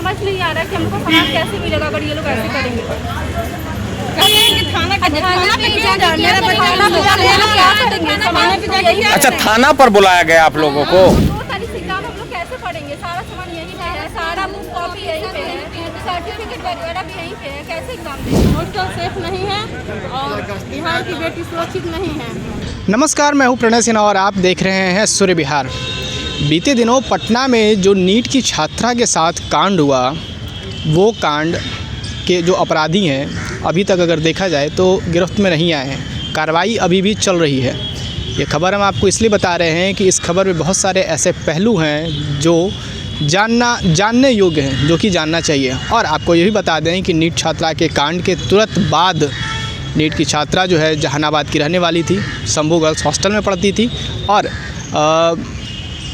समझ नहीं आ रहा है कि हमको सामान कैसे मिलेगा अगर ये लोग ऐसे करेंगे। अच्छा, थाना पर बुलाया गया आप लोगों को? 2 तारीख से एग्जाम हम लोग कैसे पढ़ेंगे? सारा सामान यहीं पे है, सारा बुक कॉपी यहीं पे है, सर्टिफिकेट वगैरह भी यहीं पे है, कैसे एग्जाम देंगे? हॉस्टल सेफ नहीं है और बिहार की बेटी सुरक्षित नहीं है। नमस्कार, मैं हूं प्रणय सिन्हा और आप देख रहे हैं सूर्य बिहार। बीते दिनों पटना में जो नीट की छात्रा के साथ कांड हुआ, वो कांड के जो अपराधी हैं अभी तक अगर देखा जाए तो गिरफ्त में नहीं आए हैं। कार्रवाई अभी भी चल रही है। ये खबर हम आपको इसलिए बता रहे हैं कि इस खबर में बहुत सारे ऐसे पहलू हैं जो जानने योग्य हैं, जो कि जानना चाहिए। और आपको ये भी बता दें कि नीट छात्रा के कांड के तुरंत बाद नीट की छात्रा जो है जहानाबाद की रहने वाली थी, शंभू गर्ल्स हॉस्टल में पढ़ती थी और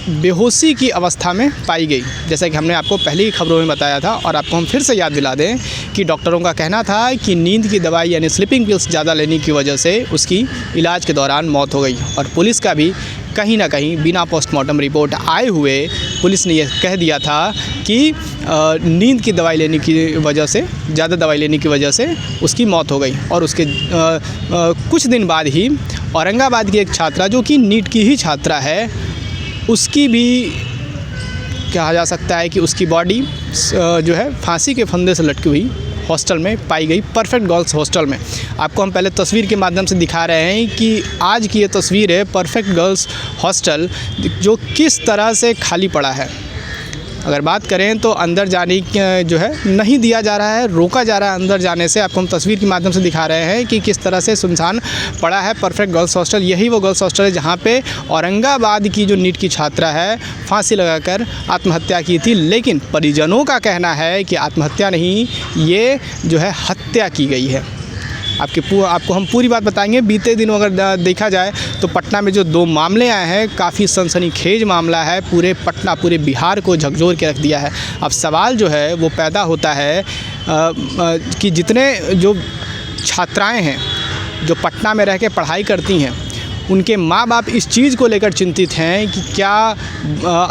बेहोशी की अवस्था में पाई गई, जैसा कि हमने आपको पहले ही खबरों में बताया था। और आपको हम फिर से याद दिला दें कि डॉक्टरों का कहना था कि नींद की दवाई यानी स्लीपिंग पिल्स ज़्यादा लेने की वजह से उसकी इलाज के दौरान मौत हो गई। और पुलिस का भी कहीं ना कहीं बिना पोस्टमार्टम रिपोर्ट आए हुए पुलिस ने यह कह दिया था कि नींद की दवाई लेने की वजह से, ज़्यादा दवाई लेने की वजह से उसकी मौत हो गई। और उसके कुछ दिन बाद ही औरंगाबाद की एक छात्रा जो कि नीट की ही छात्रा है, उसकी भी कहा जा सकता है कि उसकी बॉडी जो है फांसी के फंदे से लटकी हुई हॉस्टल में पाई गई, परफेक्ट गर्ल्स हॉस्टल में। आपको हम पहले तस्वीर के माध्यम से दिखा रहे हैं कि आज की ये तस्वीर है परफेक्ट गर्ल्स हॉस्टल, जो किस तरह से खाली पड़ा है। अगर बात करें तो अंदर जाने जो है नहीं दिया जा रहा है, रोका जा रहा है अंदर जाने से। आपको हम तस्वीर के माध्यम से दिखा रहे हैं कि किस तरह से सुनसान पड़ा है परफेक्ट गर्ल्स हॉस्टल। यही वो गर्ल्स हॉस्टल है जहाँ पे औरंगाबाद की जो नीट की छात्रा है फांसी लगाकर आत्महत्या की थी। लेकिन परिजनों का कहना है कि आत्महत्या नहीं, ये जो है हत्या की गई है। आपको हम पूरी बात बताएंगे। बीते दिनों अगर देखा जाए तो पटना में जो 2 मामले आए हैं, काफ़ी सनसनीखेज मामला है, पूरे पटना, पूरे बिहार को झकझोर के रख दिया है। अब सवाल जो है वो पैदा होता है कि जितने जो छात्राएं हैं जो पटना में रह के पढ़ाई करती हैं, उनके माँ बाप इस चीज़ को लेकर चिंतित हैं कि क्या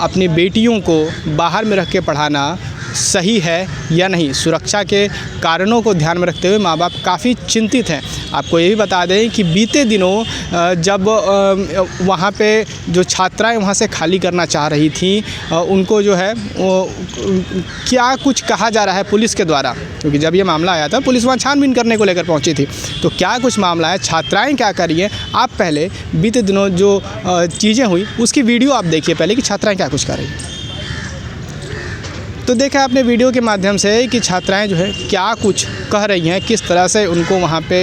अपनी बेटियों को बाहर में रख के पढ़ाना सही है या नहीं। सुरक्षा के कारणों को ध्यान में रखते हुए माँ बाप काफ़ी चिंतित हैं। आपको ये भी बता दें कि बीते दिनों जब वहाँ पे जो छात्राएं वहाँ से खाली करना चाह रही थी, उनको जो है क्या कुछ कहा जा रहा है पुलिस के द्वारा, क्योंकि जब ये मामला आया था पुलिस वहाँ छानबीन करने को लेकर पहुँची थी। तो क्या कुछ मामला है, छात्राएँ क्या कर रही हैं, आप पहले बीते दिनों जो चीज़ें हुई उसकी वीडियो आप देखिए पहले कि छात्राएँ क्या कुछ कर रही हैं। तो देखा आपने वीडियो के माध्यम से कि छात्राएं जो है क्या कुछ कह रही हैं, किस तरह से उनको वहाँ पे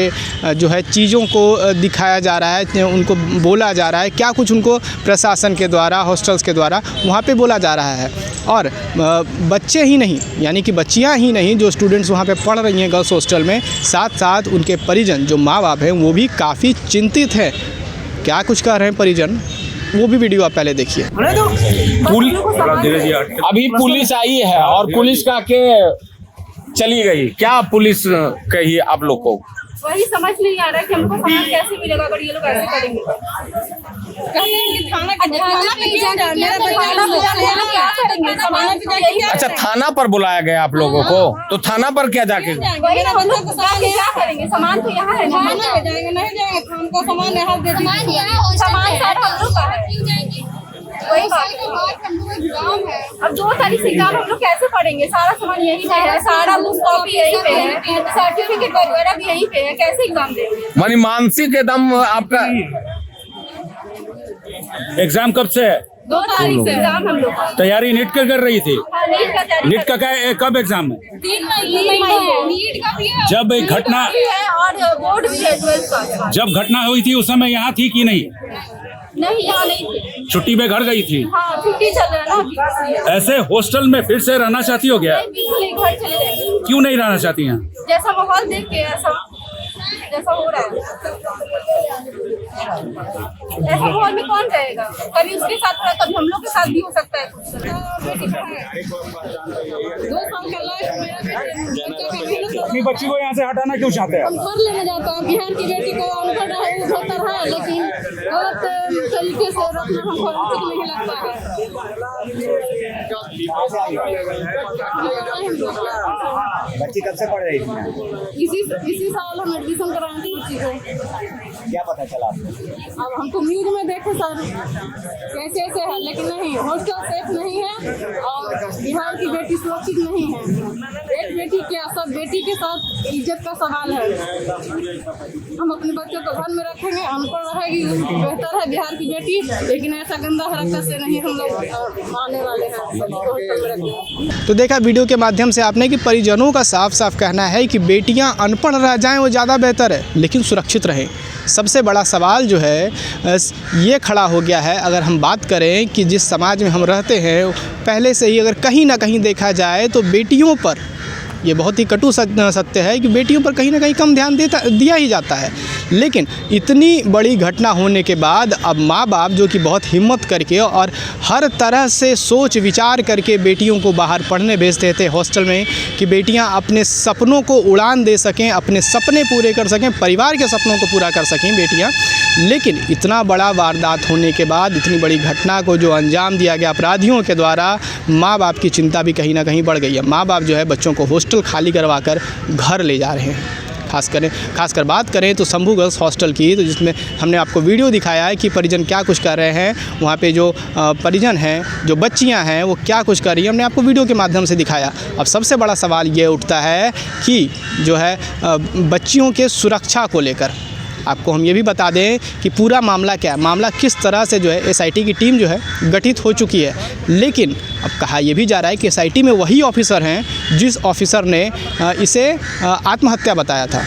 जो है चीज़ों को दिखाया जा रहा है, उनको बोला जा रहा है, क्या कुछ उनको प्रशासन के द्वारा, हॉस्टल्स के द्वारा वहाँ पे बोला जा रहा है। और बच्चे ही नहीं, यानी कि बच्चियाँ ही नहीं, जो स्टूडेंट्स वहाँ पे पढ़ रही हैं गर्ल्स हॉस्टल में, साथ साथ उनके परिजन जो माँ बाप हैं वो भी काफ़ी चिंतित हैं। क्या कुछ कह रहे हैं परिजन, वो भी वीडियो आप पहले देखिए। अभी पुलिस आई है और पुलिस का के चली गई। क्या पुलिस कही आप लोग को? वही समझ नहीं आ रहा है कि हमको सामान कैसे मिलेगा अगर ये लोग ऐसे करेंगे। अच्छा, थाना पर बुलाया गया आप लोगों को, तो थाना पर क्या जाके वही हम लोग क्या करेंगे? सामान तो यहाँ है, नहीं जाएंगे, हमको सामान यहाँ दे दीजिए। सामान सारा हम लोग का है। वही बात है। अब 2 तारीख से एग्जाम हम लोग कैसे पढ़ेंगे? सारा सामान यहीं पे है, सारा बुक कॉपी यहीं पे है, सर्टिफिकेट वगैरह भी यहीं पे है, कैसे एग्जाम देंगे? मानी मानसिक एकदम आपका एग्जाम कब से है? 2 तारीख से एग्जाम हम लोग। तैयारी नीट का कर रही थी? नीट का कब एग्जाम है? 3 महीने। नीट का भी है, जब एक घटना और बोर्ड भी है 12th का। जब घटना हुई थी उस समय यहाँ थी कि नहीं? नहीं, यहाँ नहीं थी, छुट्टी में घर गई थी। हाँ, छुट्टी चल रहा है ना। ऐसे हॉस्टल में फिर से रहना चाहती हो क्या? बिल्कुल घर चले जाएंगे। क्यों नहीं रहना चाहती हैं? जैसा माहौल देख के ऐसा जैसा हो रहा है, ऐसा माहौल में कौन रहेगा? कभी उसके साथ हो रहा है, कभी हम लोग के साथ भी हो सकता है। 2 साल का लाइफ मेरा अपनी बच्ची को यहाँ से हटाना क्यों चाहते हैं? हम घर लेने जाता हूँ। बिहार की बेटी को अनपढ़ है, बेहतर है, लेकिन गलत तरीके से रखना हमको उचित नहीं लगता है। बच्ची कब से पढ़ रही थी? इसी साल हम एडमिशन कराए थे बच्ची को। क्या पता चला आपको? अब हमको न्यूज में देखे सर कैसे ऐसे है, लेकिन नहीं, हॉस्टल सेफ नहीं है और बिहार की बेटी सुरक्षित नहीं है। एक बेटी क्या, सब बेटी के साथ इज्जत का सवाल है। हम अपने बच्चों को घर में रखेंगे, अनपढ़ रहेगी, बेहतर है बिहार की बेटी, लेकिन ऐसा गंदा हरकत से नहीं हम लोग मानने वाले हैं। सभी को हॉस्टल में रखेंगे। तो देखा वीडियो के माध्यम से आपने कि परिजनों का साफ साफ कहना है कि बेटियां अनपढ़ रह जाएं वो ज़्यादा बेहतर है, लेकिन सुरक्षित रहें। सबसे बड़ा सवाल जो है ये खड़ा हो गया है। अगर हम बात करें कि जिस समाज में हम रहते हैं, पहले से ही अगर कहीं ना कहीं देखा जाए तो बेटियों पर, ये बहुत ही कटु सत्य है कि बेटियों पर कहीं ना कहीं कम ध्यान दिया ही जाता है। लेकिन इतनी बड़ी घटना होने के बाद अब माँ बाप जो कि बहुत हिम्मत करके और हर तरह से सोच विचार करके बेटियों को बाहर पढ़ने भेजते थे हॉस्टल में, कि बेटियां अपने सपनों को उड़ान दे सकें, अपने सपने पूरे कर सकें, परिवार के सपनों को पूरा कर सकें बेटियां। लेकिन इतना बड़ा वारदात होने के बाद, इतनी बड़ी घटना को जो अंजाम दिया गया अपराधियों के द्वारा, माँ बाप की चिंता भी कहीं ना कहीं बढ़ गई है। माँ बाप जो है बच्चों को हॉस्टल खाली करवाकर घर ले जा रहे हैं। खासकर बात करें तो शंभू गर्ल्स हॉस्टल की, तो जिसमें हमने आपको वीडियो दिखाया है कि परिजन क्या कुछ कर रहे हैं वहाँ पे। जो परिजन हैं, जो बच्चियाँ हैं, वो क्या कुछ कर रही हैं, हमने आपको वीडियो के माध्यम से दिखाया। अब सबसे बड़ा सवाल ये उठता है कि जो है बच्चियों के सुरक्षा को लेकर आपको हम ये भी बता दें कि पूरा मामला क्या है, मामला किस तरह से जो है एसआईटी की टीम जो है गठित हो चुकी है। लेकिन अब कहा यह भी जा रहा है कि एसआईटी में वही ऑफिसर हैं जिस ऑफिसर ने इसे आत्महत्या बताया था।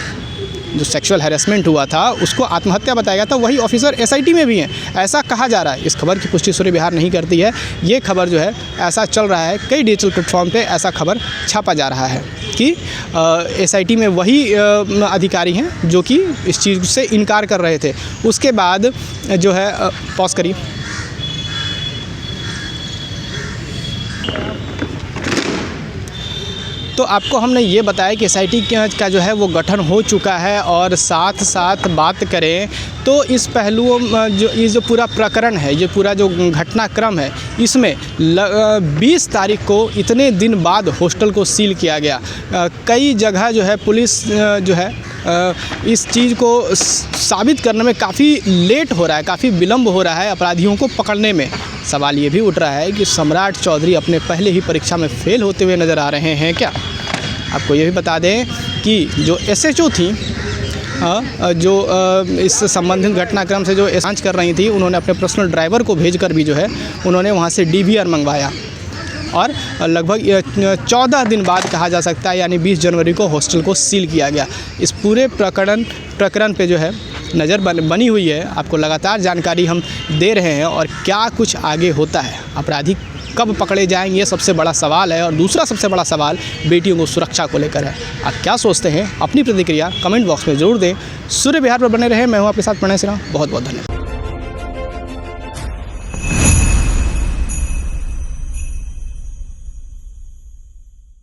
जो सेक्सुअल हैरेसमेंट हुआ था उसको आत्महत्या बताया गया था, वही ऑफिसर एसआईटी में भी हैं, ऐसा कहा जा रहा है। इस खबर की पुष्टि सूर्य बिहार नहीं करती है। ये खबर जो है ऐसा चल रहा है, कई डिजिटल प्लेटफॉर्म पे ऐसा खबर छापा जा रहा है कि एसआईटी में वही अधिकारी हैं जो कि इस चीज़ से इनकार कर रहे थे। उसके बाद जो है पॉज करिए। तो आपको हमने ये बताया कि एसआईटी का जो है वो गठन हो चुका है, और साथ साथ बात करें तो इस पहलुओं ये जो पूरा प्रकरण है, ये पूरा जो घटनाक्रम है, इसमें 20 तारीख को इतने दिन बाद हॉस्टल को सील किया गया। कई जगह जो है पुलिस जो है इस चीज़ को साबित करने में काफ़ी लेट हो रहा है, काफ़ी विलम्ब हो रहा है अपराधियों को पकड़ने में। सवाल ये भी उठ रहा है कि सम्राट चौधरी अपने पहले ही परीक्षा में फेल होते हुए नज़र आ रहे हैं क्या। आपको ये भी बता दें कि जो एसएचओ थी, जो इस संबंधित घटनाक्रम से जो जांच कर रही थी, उन्होंने अपने पर्सनल ड्राइवर को भेजकर भी जो है उन्होंने वहाँ से डीवीआर मंगवाया, और लगभग 14 दिन बाद कहा जा सकता है, यानी 20 जनवरी को हॉस्टल को सील किया गया। इस पूरे प्रकरण पे जो है नज़र बनी हुई है। आपको लगातार जानकारी हम दे रहे हैं, और क्या कुछ आगे होता है, अपराधी कब पकड़े जाएंगे, ये सबसे बड़ा सवाल है। और दूसरा सबसे बड़ा सवाल बेटियों को सुरक्षा को लेकर है। आप क्या सोचते हैं, अपनी प्रतिक्रिया कमेंट बॉक्स में ज़रूर दें। सूर्य बिहार पर बने रहे। मैं हूँ आपके साथ प्रणय सिन्हा। बहुत बहुत धन्यवाद।